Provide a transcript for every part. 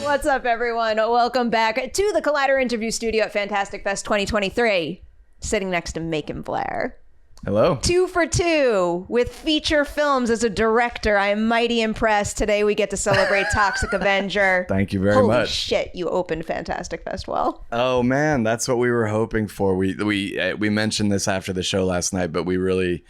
What's up, everyone? Welcome back to the Collider interview studio at Fantastic Fest 2023. Sitting next to Macon Blair. Hello. 2 for 2 with feature films as a director. I am mighty impressed. Today we get to celebrate Toxic Avenger. Thank you very Holy much. Holy shit, you opened Fantastic Fest well. Oh man, that's what we were hoping for. We mentioned this after the show last night, but we really,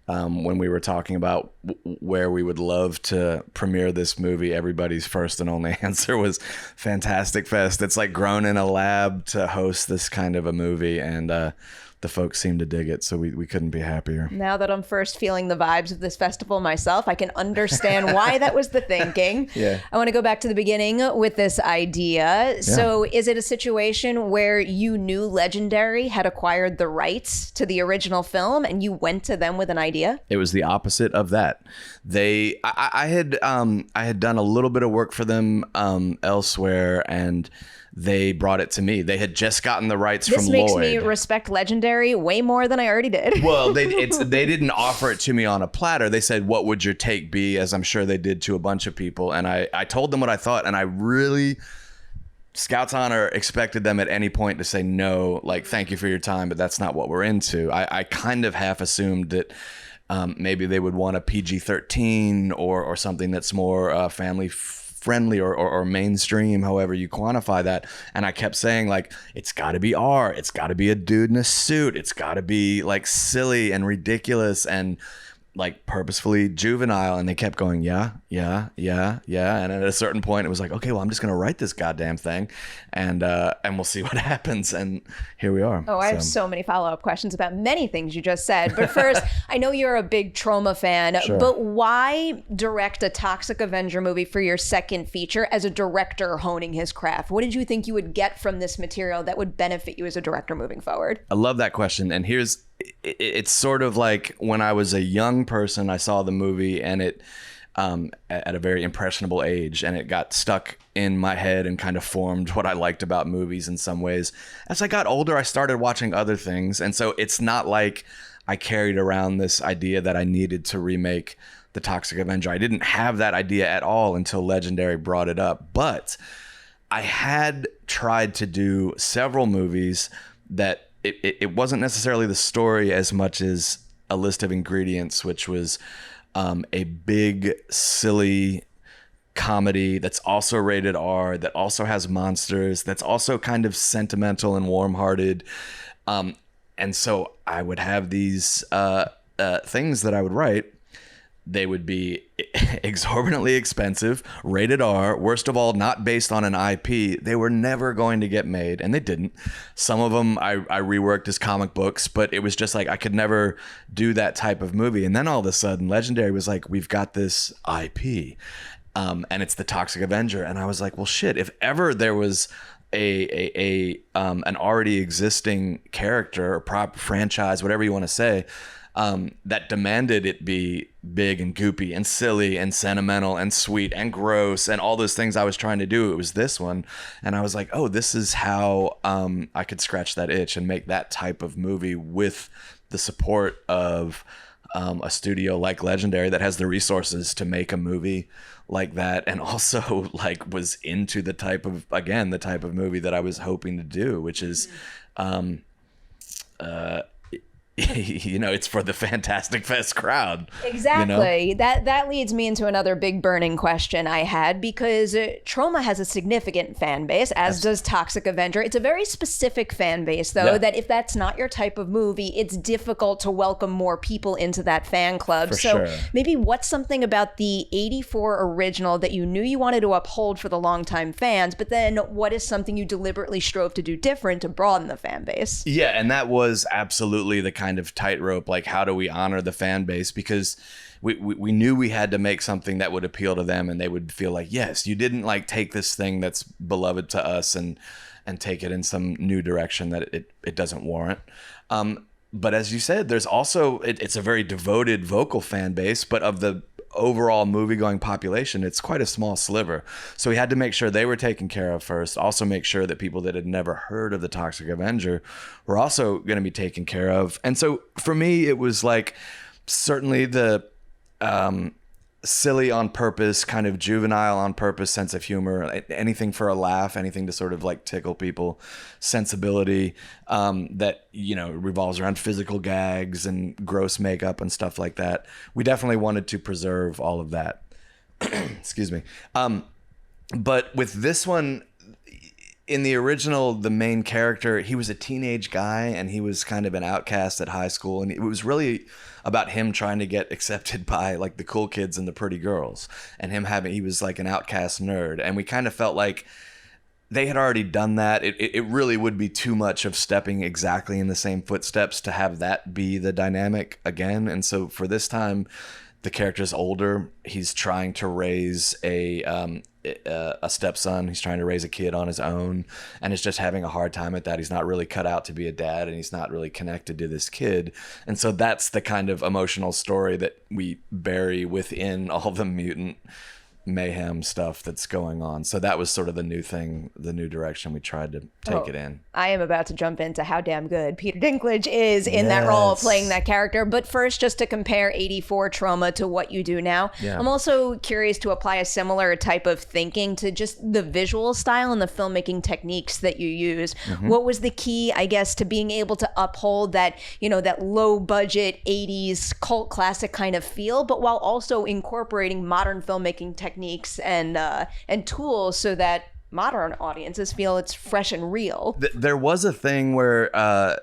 when we were talking about where we would love to premiere this movie, everybody's first and only answer was Fantastic Fest. It's like grown in a lab to host this kind of a movie, and the folks seem to dig it, so we couldn't be happier. Now that I'm first feeling the vibes of this festival myself, I can understand why that was the thinking. Yeah. I want to go back to the beginning with this idea. Yeah. So is it a situation where you knew Legendary had acquired the rights to the original film and you went to them with an idea? It was the opposite of that. I had done a little bit of work for them elsewhere, and they brought it to me. They had just gotten the rights from Lloyd. This makes me respect Legendary way more than I already did. Well, they didn't offer it to me on a platter. They said, what would your take be? As I'm sure they did to a bunch of people. And I told them what I thought, and I really, Scout's Honor, expected them at any point to say no, like, thank you for your time, but that's not what we're into. I kind of half assumed that maybe they would want a PG-13 or something that's more family friendly or mainstream, however you quantify that. And I kept saying, like, it's got to be R, it's got to be a dude in a suit, it's got to be like silly and ridiculous and like purposefully juvenile. And they kept going, yeah. And at a certain point it was like, okay, well, I'm just gonna write this goddamn thing and we'll see what happens. And here we are. Oh, I have so many follow-up questions about many things you just said, but first, I know you're a big Troma fan. Sure. But why direct a Toxic Avenger movie for your second feature as a director honing his craft? What did you think you would get from this material that would benefit you as a director moving forward? I love that question. And it's sort of like when I was a young person, I saw the movie and it at a very impressionable age, and it got stuck in my head and kind of formed what I liked about movies in some ways. As I got older, I started watching other things, and so it's not like I carried around this idea that I needed to remake the Toxic Avenger. I didn't have that idea at all until Legendary brought it up, but I had tried to do several movies that it wasn't necessarily the story as much as a list of ingredients, which was a big, silly comedy that's also rated R, that also has monsters, that's also kind of sentimental and warm-hearted. And so I would have these things that I would write. They would be exorbitantly expensive, rated R, worst of all, not based on an IP. They were never going to get made, and they didn't. Some of them I reworked as comic books, but it was just like I could never do that type of movie. And then all of a sudden, Legendary was like, we've got this IP, and it's the Toxic Avenger. And I was like, well, shit, if ever there was an already existing character or prop franchise, whatever you want to say, that demanded it be big and goopy and silly and sentimental and sweet and gross and all those things I was trying to do, it was this one. And I was like, oh, this is how I could scratch that itch and make that type of movie with the support of a studio like Legendary that has the resources to make a movie like that, and also like was into the type of movie that I was hoping to do, which is it's for the Fantastic Fest crowd. Exactly. You know? That leads me into another big burning question I had, because Troma has a significant fan base, as does Toxic Avenger. It's a very specific fan base, though, that if that's not your type of movie, it's difficult to welcome more people into that fan club. For so sure. Maybe what's something about the 84 original that you knew you wanted to uphold for the longtime fans, but then what is something you deliberately strove to do different to broaden the fan base? Yeah, and that was absolutely the kind of tightrope, like how do we honor the fan base, because we knew we had to make something that would appeal to them and they would feel like, yes, you didn't like take this thing that's beloved to us and take it in some new direction that it doesn't warrant. But as you said, there's also it's a very devoted vocal fan base, but of the overall movie-going population, it's quite a small sliver. So we had to make sure they were taken care of first. Also make sure that people that had never heard of the Toxic Avenger were also going to be taken care of. And so for me, it was like certainly the silly on purpose, kind of juvenile on purpose sense of humor, anything for a laugh, anything to sort of like tickle people, sensibility, that, you know, revolves around physical gags and gross makeup and stuff like that. We definitely wanted to preserve all of that. Excuse me. But with this one, in the original, the main character, he was a teenage guy and he was kind of an outcast at high school. And it was really about him trying to get accepted by like the cool kids and the pretty girls, and he was like an outcast nerd. And we kind of felt like they had already done that. It really would be too much of stepping exactly in the same footsteps to have that be the dynamic again. And so for this time, the character's older. He's trying to raise a stepson. He's trying to raise a kid on his own, and is just having a hard time at that. He's not really cut out to be a dad, and he's not really connected to this kid. And so that's the kind of emotional story that we bury within all the mutant mayhem stuff that's going on. So that was sort of the new thing, the new direction we tried to take it in. I am about to jump into how damn good Peter Dinklage is in that role, playing that character. But first, just to compare 84 Troma to what you do now, I'm also curious to apply a similar type of thinking to just the visual style and the filmmaking techniques that you use. What was the key, I guess, to being able to uphold that, you know, that low budget 80s cult classic kind of feel, but while also incorporating modern filmmaking techniques and tools so that modern audiences feel it's fresh and real? There was a thing where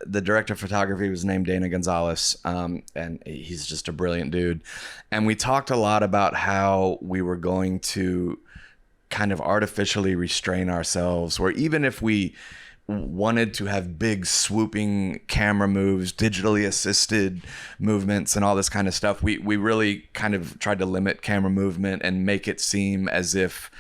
the director of photography was named Dana Gonzalez, and he's just a brilliant dude. And we talked a lot about how we were going to kind of artificially restrain ourselves, where even if we wanted to have big swooping camera moves, digitally assisted movements and all this kind of stuff, we really kind of tried to limit camera movement and make it seem as if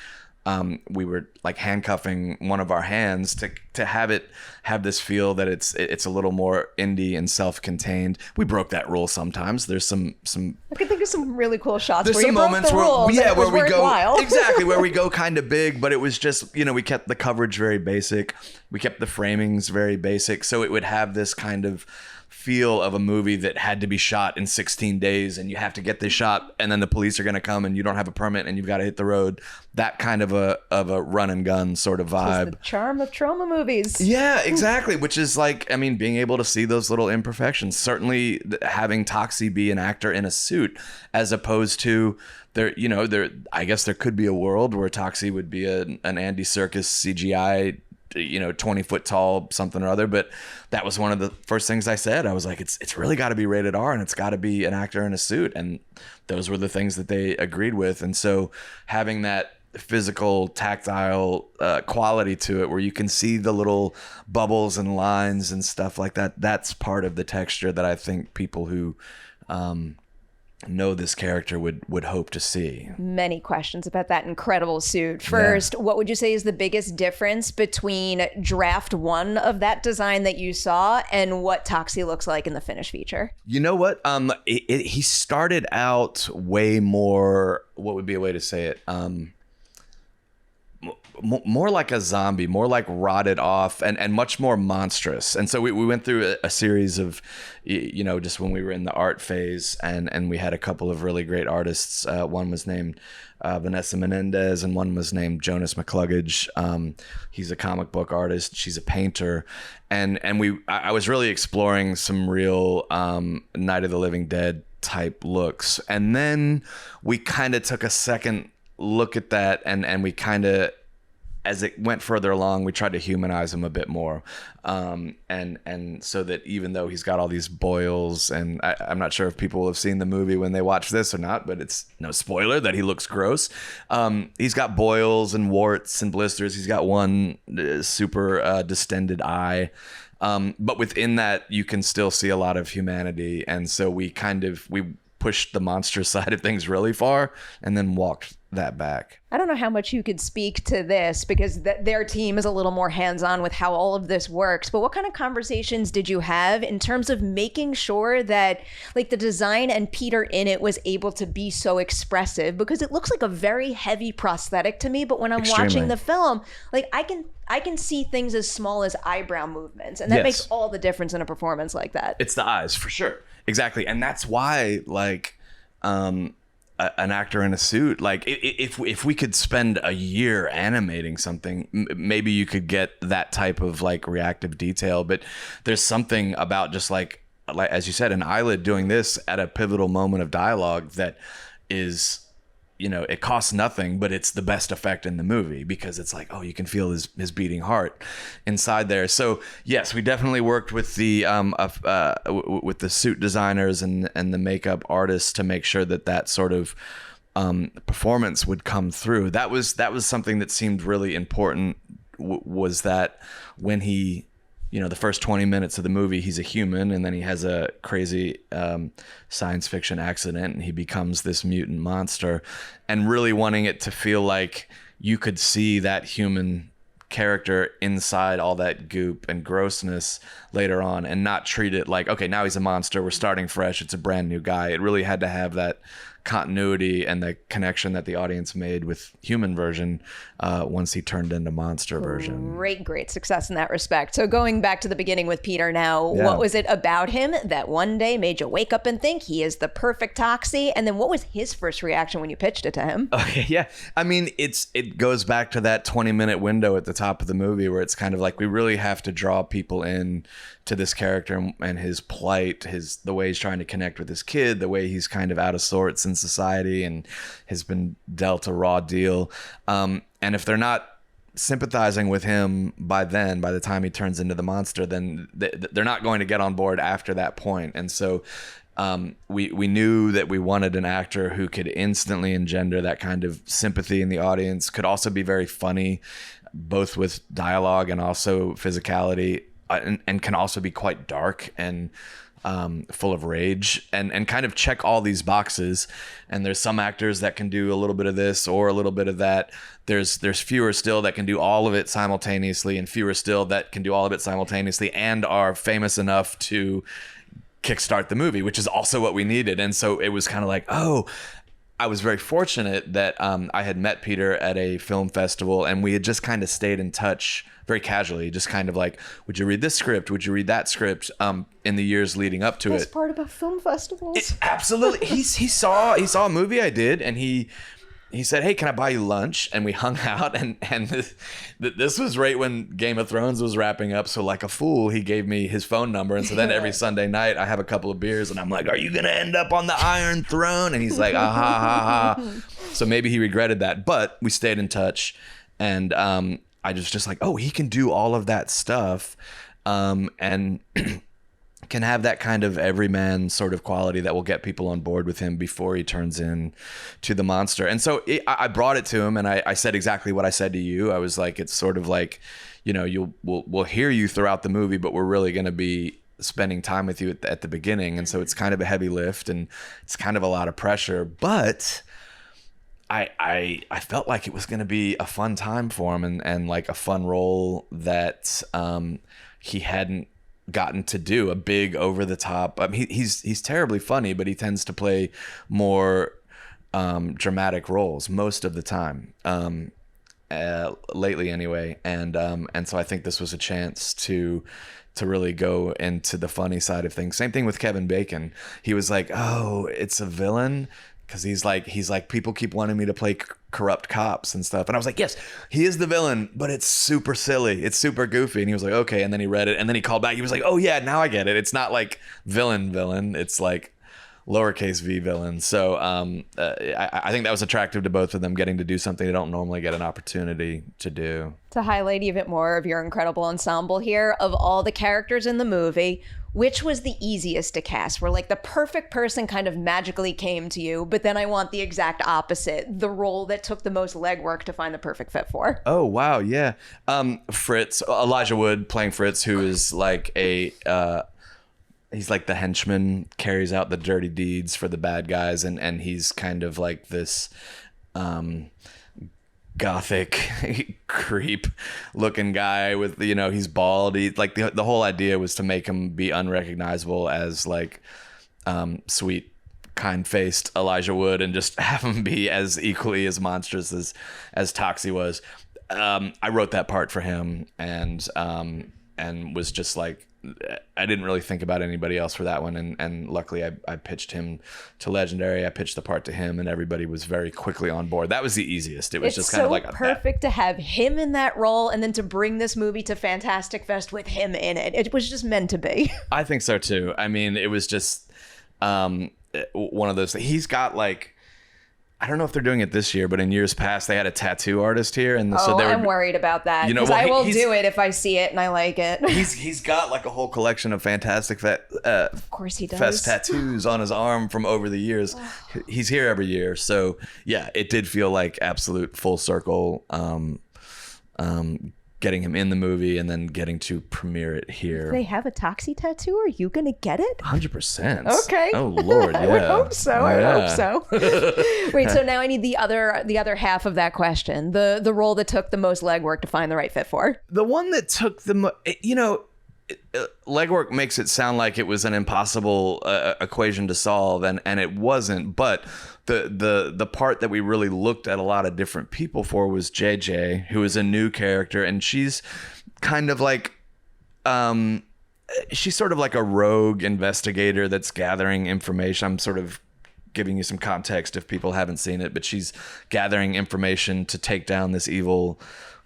we were like handcuffing one of our hands to have this feel that it's a little more indie and self-contained. We broke that rule sometimes. There's some I can think of some really cool shots there's where some you broke moments the rules, where we worthwhile. go exactly where we go kind of big, but it was just, you know, we kept the coverage very basic. We kept the framings very basic, so it would have this kind of feel of a movie that had to be shot in 16 days, and you have to get this shot, and then the police are going to come and you don't have a permit and you've got to hit the road. That kind of a run and gun sort of vibe. It's the charm of Troma movies. Yeah, exactly. Which is like, I mean, being able to see those little imperfections. Certainly having Toxie be an actor in a suit, as opposed to I guess there could be a world where Toxie would be an Andy Serkis CGI, 20-foot tall something or other. But that was one of the first things I said. I was like, it's really got to be rated R, and it's got to be an actor in a suit. And those were the things that they agreed with. And so having that physical, tactile quality to it, where you can see the little bubbles and lines and stuff like that, that's part of the texture that I think people who know this character would hope to see. Many questions about that incredible suit. First, what would you say is the biggest difference between draft one of that design that you saw and what Toxie looks like in the finished feature? You know what? He started out way more, what would be a way to say it? More like a zombie, more like rotted off, and much more monstrous. And so we went through a series of, just when we were in the art phase, and we had a couple of really great artists. One was named Vanessa Menendez, and one was named Jonas McCluggage. He's a comic book artist. She's a painter. And I was really exploring some real Night of the Living Dead type looks. And then we kind of took a second look at that, and we kind of, as it went further along, we tried to humanize him a bit more, and so that even though he's got all these boils, and I'm not sure if people will have seen the movie when they watch this or not, but it's no spoiler that he looks gross. He's got boils and warts and blisters. He's got one super distended eye. But within that, you can still see a lot of humanity. And so we pushed the monster side of things really far and then walked that back. I don't know how much you could speak to this, because their team is a little more hands-on with how all of this works, but what kind of conversations did you have in terms of making sure that like the design and Peter in it was able to be so expressive? Because it looks like a very heavy prosthetic to me, but when I'm watching the film, like I can see things as small as eyebrow movements, and that makes all the difference in a performance like that. It's the eyes, for sure. Exactly. And that's why, like, an actor in a suit. Like if we could spend a year animating something, maybe you could get that type of like reactive detail. But there's something about just like as you said, an eyelid doing this at a pivotal moment of dialogue that is, you know, it costs nothing, but it's the best effect in the movie because it's like, oh, you can feel his beating heart inside there. So yes, we definitely worked with the with the suit designers and the makeup artists to make sure that sort of performance would come through. That was something that seemed really important. Was that when he, you know, the first 20 minutes of the movie, he's a human, and then he has a crazy science fiction accident, and he becomes this mutant monster, and really wanting it to feel like you could see that human character inside all that goop and grossness later on, and not treat it like, okay, now he's a monster, we're starting fresh, it's a brand new guy. It really had to have that continuity and the connection that the audience made with human version once he turned into monster version. Great success in that respect. So going back to the beginning with Peter now, what was it about him that one day made you wake up and think he is the perfect Toxie? And then what was his first reaction when you pitched it to him? Okay, yeah. I mean, it goes back to that 20-minute window at the top of the movie where it's kind of like we really have to draw people in to this character and his plight, the way he's trying to connect with his kid, the way he's kind of out of sorts in society and has been dealt a raw deal. And if they're not sympathizing with him by the time he turns into the monster, then they're not going to get on board after that point. And so we knew that we wanted an actor who could instantly engender that kind of sympathy in the audience, could also be very funny, both with dialogue and also physicality, and can also be quite dark and full of rage and kind of check all these boxes. And there's some actors that can do a little bit of this or a little bit of that. There's fewer still that can do all of it simultaneously, and fewer still that can do all of it simultaneously and are famous enough to kickstart the movie, which is also what we needed. And so it was kind of like, oh, I was very fortunate that I had met Peter at a film festival, and we had just kind of stayed in touch very casually, just kind of like, would you read this script? Would you read that script? In the years leading up to it. That's part about film festivals. Absolutely. He saw a movie I did, and he said, hey, can I buy you lunch? And we hung out, and this was right when Game of Thrones was wrapping up. So like a fool, he gave me his phone number. And so then every Sunday night I have a couple of beers and I'm like, are you going to end up on the Iron Throne? And he's like, ah, ha, ha, ha. So maybe he regretted that, but we stayed in touch. And I was just like, oh, he can do all of that stuff. And can have that kind of everyman sort of quality that will get people on board with him before he turns in to the monster. And so I brought it to him, and I said exactly what I said to you. I was like, it's sort of like, you know, we'll hear you throughout the movie, but we're really going to be spending time with you at the beginning. And so it's kind of a heavy lift and it's kind of a lot of pressure, but I felt like it was going to be a fun time for him and like a fun role that he hadn't gotten to do, a big over the top. I mean, he's terribly funny, but he tends to play more dramatic roles most of the time, lately anyway. And so I think this was a chance to really go into the funny side of things. Same thing with Kevin Bacon. He was like, oh, it's a villain. Because he's like, people keep wanting me to play corrupt cops and stuff. And I was like, yes, he is the villain, but it's super silly. It's super goofy. And he was like, okay. And then he read it, and then he called back. He was like, oh yeah, now I get it. It's not like villain. It's like lowercase v villain. So I think that was attractive to both of them, getting to do something they don't normally get an opportunity to do. To highlight even more of your incredible ensemble here, of all the characters in the movie, which was the easiest to cast? Where like the perfect person kind of magically came to you, but then I want the exact opposite, the role that took the most legwork to find the perfect fit for. Oh, wow. Yeah. Fritz, Elijah Wood playing Fritz, who is like he's like the henchman, carries out the dirty deeds for the bad guys. And he's kind of like this, gothic creep looking guy with, you know, he's bald. He like the whole idea was to make him be unrecognizable as like sweet, kind-faced Elijah Wood, and just have him be as equally as monstrous as Toxie was. I wrote that part for him, and was just like, I didn't really think about anybody else for that one, and luckily I pitched him to Legendary. I pitched the part to him, and everybody was very quickly on board. That was the easiest. It was just kind of like perfect to have him in that role, and then to bring this movie to Fantastic Fest with him in it. It was just meant to be. I think so too. I mean, it was just one of those things. He's got like, I don't know if they're doing it this year, but in years past, they had a tattaoo artist here. And so they were, I'm worried about that. Because I will do it if I see it and I like it. He's got like a whole collection of Fantastic of course he does. Fest tattoos on his arm from over the years. He's here every year. So yeah, it did feel like absolute full circle. Getting him in the movie and then getting to premiere it here. If they have a Toxie tattoo, are you going to get it? 100%. Okay. Oh, Lord, yeah. I would hope so. Yeah. I hope so. Wait, so now I need the other half of that question. The role that took the most legwork to find the right fit for. The one that took the legwork makes it sound like it was an impossible equation to solve, and it wasn't. But the part that we really looked at a lot of different people for was JJ, who is a new character, and she's kind of like she's sort of like a rogue investigator that's gathering information. I'm sort of giving you some context if people haven't seen it, but she's gathering information to take down this evil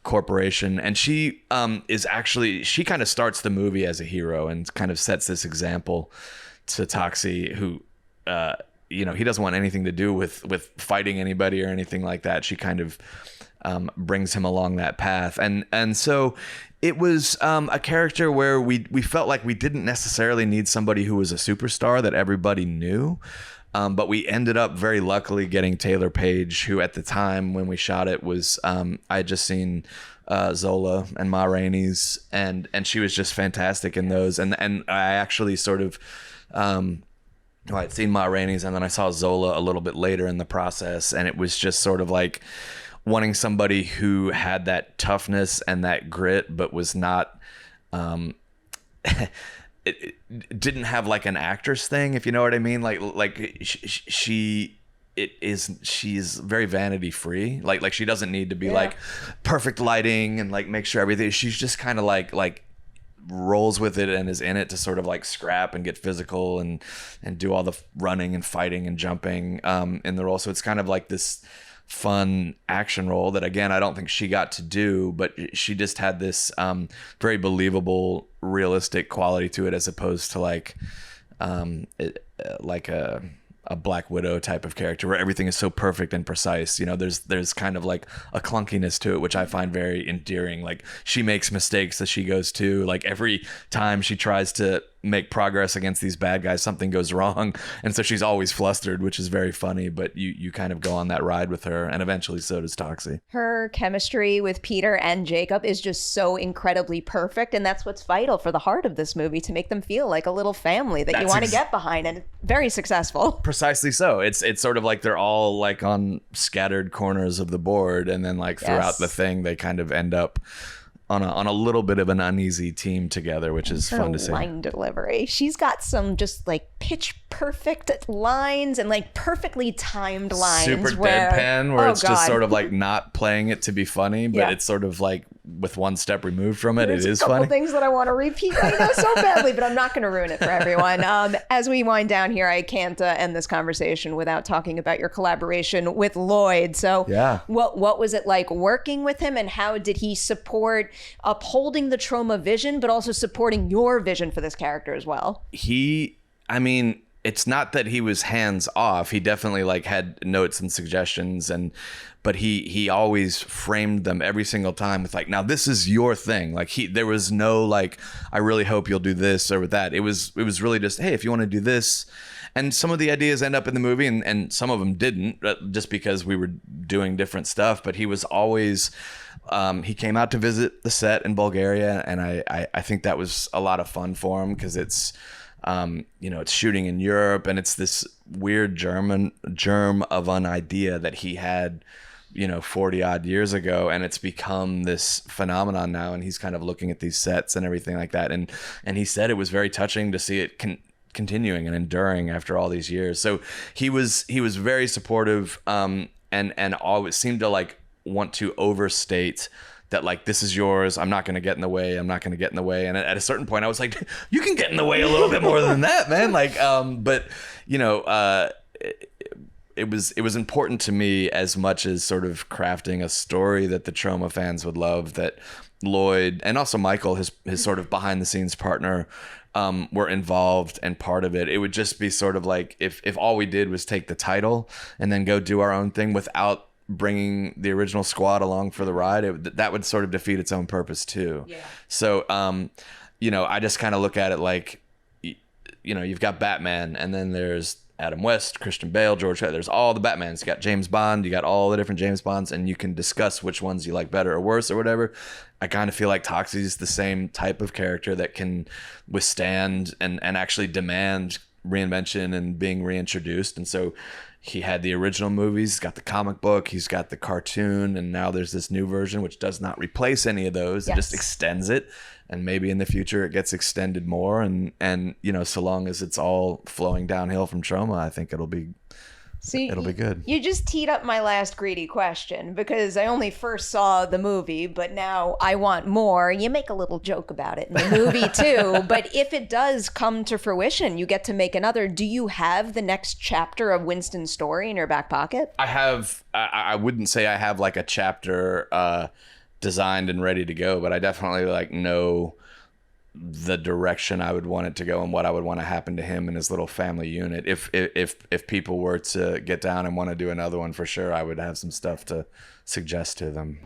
corporation, and she is actually, she kind of starts the movie as a hero and kind of sets this example to Toxie, who he doesn't want anything to do with fighting anybody or anything like that. She kind of brings him along that path, and so it was a character where we felt like we didn't necessarily need somebody who was a superstar that everybody knew. But we ended up very luckily getting Taylor Page, who at the time when we shot it was, I had just seen Zola and Ma Rainey's, and she was just fantastic in those. And I actually sort of, I'd seen Ma Rainey's, and then I saw Zola a little bit later in the process, and it was just sort of like wanting somebody who had that toughness and that grit, but was not... It didn't have like an actress thing, if you know what I mean. Like she's very vanity free. Like she doesn't need to be like perfect lighting and like make sure everything. She's just kind of like rolls with it and is in it to sort of like scrap and get physical and do all the running and fighting and jumping in the role. So it's kind of like this fun action role that, again, I don't think she got to do, but she just had this very believable, realistic quality to it, as opposed to like a Black Widow type of character where everything is so perfect and precise. There's kind of like a clunkiness to it, which I find very endearing. Like she makes mistakes as she goes to, like every time she tries to make progress against these bad guys, something goes wrong, and so she's always flustered, which is very funny. But you kind of go on that ride with her, and eventually so does Toxie. Her chemistry with Peter and Jacob is just so incredibly perfect, and that's what's vital for the heart of this movie, to make them feel like a little family that you want to get behind, and very successful. Precisely so. It's sort of like they're all like on scattered corners of the board, and then like throughout the thing they kind of end up on a little bit of an uneasy team together, which is fun to see. Line delivery. She's got some just like pitch perfect lines and like perfectly timed lines. Super deadpan, where it's just sort of like not playing it to be funny, but it's sort of like with one step removed from it, it is funny. There's a couple things that I want to repeat right now so badly, but I'm not going to ruin it for everyone. As we wind down here, I can't end this conversation without talking about your collaboration with Lloyd. So what was it like working with him, and how did he support upholding the Troma vision, but also supporting your vision for this character as well? It's not that he was hands off. He definitely like had notes and suggestions, but he always framed them every single time with like, now this is your thing. Like there was no like, I really hope you'll do this or that. It was really just, hey, if you want to do this. And some of the ideas end up in the movie, and some of them didn't, just because we were doing different stuff. But he was always, he came out to visit the set in Bulgaria, and I think that was a lot of fun for him, because it's, it's shooting in Europe, and it's this weird germ of an idea that he had, 40 odd years ago, and it's become this phenomenon now, and he's kind of looking at these sets and everything like that. And he said it was very touching to see it continuing and enduring after all these years. So he was very supportive, and always seemed to like want to overstate that like, this is yours. I'm not going to get in the way. I'm not going to get in the way. And at a certain point I was like, you can get in the way a little bit more than that, man. Like, but you know, it was important to me as much as sort of crafting a story that the Troma fans would love, that Lloyd and also Michael, his sort of behind the scenes partner, were involved and part of it. It would just be sort of like if all we did was take the title and then go do our own thing without bringing the original squad along for the ride, that would sort of defeat its own purpose too. Yeah. So, you know, I just kind of look at it like, you know, you've got Batman, and then there's Adam West, Christian Bale, George. There's all the Batmans. You got James Bond. You got all the different James Bonds, and you can discuss which ones you like better or worse or whatever. I kind of feel like Toxie's the same type of character that can withstand and actually demand reinvention and being reintroduced. And so he had the original movies, he's got the comic book, he's got the cartoon, and now there's this new version which does not replace any of those. Yes. It just extends it, and maybe in the future it gets extended more, and you know, so long as it's all flowing downhill from Troma, I think it'll be good. You just teed up my last greedy question, because I only first saw the movie, but now I want more. You make a little joke about it in the movie too, but if it does come to fruition, you get to make another. Do you have the next chapter of Winston's story in your back pocket? I wouldn't say I have like a chapter designed and ready to go, but I definitely like know the direction I would want it to go and what I would want to happen to him and his little family unit. If people were to get down and want to do another one, for sure I would have some stuff to suggest to them.